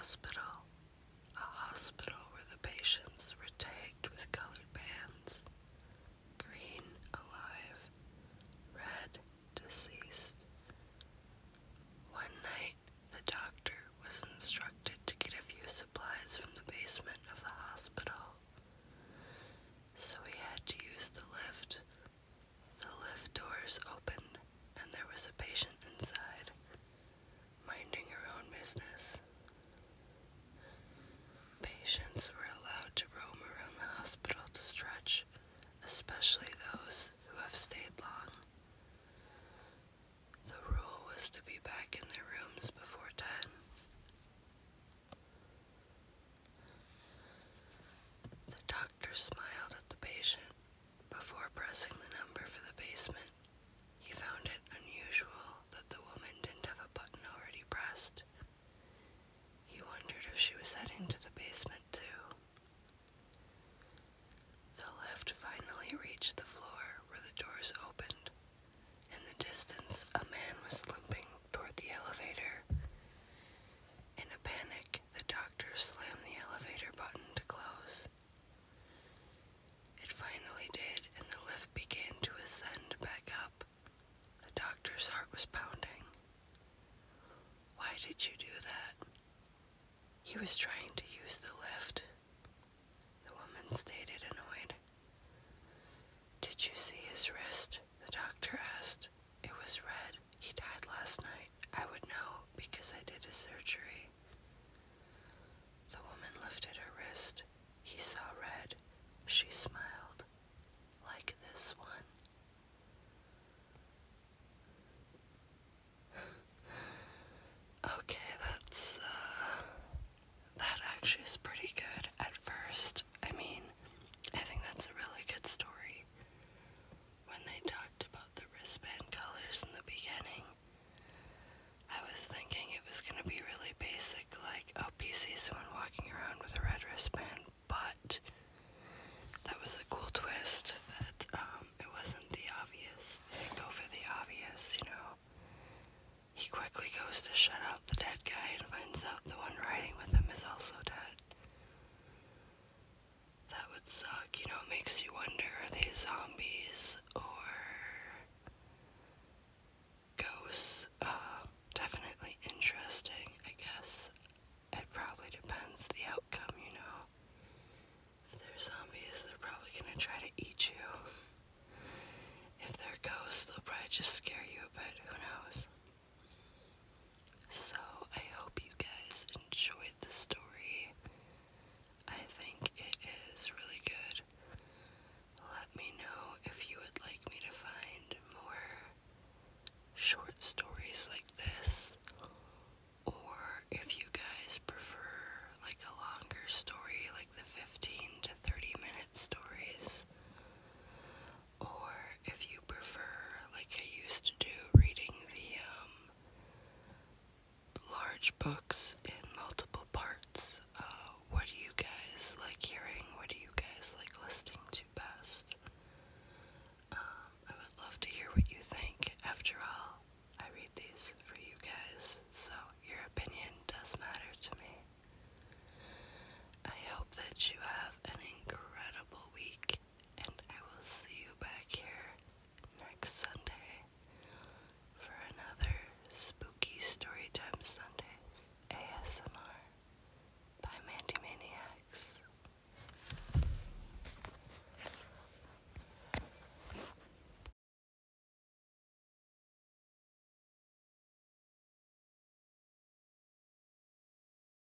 hospital. A hospital where the patients were tagged with colored bands. Green, alive. Red, deceased. One night, the doctor was instructed to get a few supplies from the basement of the hospital. So he had to use the lift. The lift doors opened, and there was a patient inside, minding her own business. Patients were allowed to roam around the hospital to stretch, especially those who have stayed long. The rule was to be back in their rooms before 10. The doctor smiled at the patient before pressing the number for the basement. He found it unusual that the woman didn't have a button already pressed. He wondered if she was heading to the basement too. The lift finally reached the floor where the doors opened. In the distance, a man was limping toward the elevator. In a panic, the doctor slammed the elevator button to close. It finally did, and the lift began to ascend back up. The doctor's heart was pounding. Why did you do that? He was trying to use the lift. The woman stated, annoyed. Did you see his wrist? The doctor asked. It was red. He died last night. I would know because I did his surgery. The woman lifted her wrist. He saw red. She smiled. Like this one. Okay, that actually is pretty good at first. I mean, I think that's a really good story. When they talked about the wristband colors in the beginning, I was thinking it was going to be really basic, like, oh, you see someone walking around with a red wristband, but that was a cool twist that it wasn't the obvious. They didn't go for the obvious, you know. He quickly goes to shut out the dead guy and finds out the one riding with him is also dead. That would suck, you know, it makes you wonder, are they zombies or ghosts? Definitely interesting, I guess. It probably depends the outcome, you know. If they're zombies, they're probably gonna try to eat you. If they're ghosts, they'll probably just scare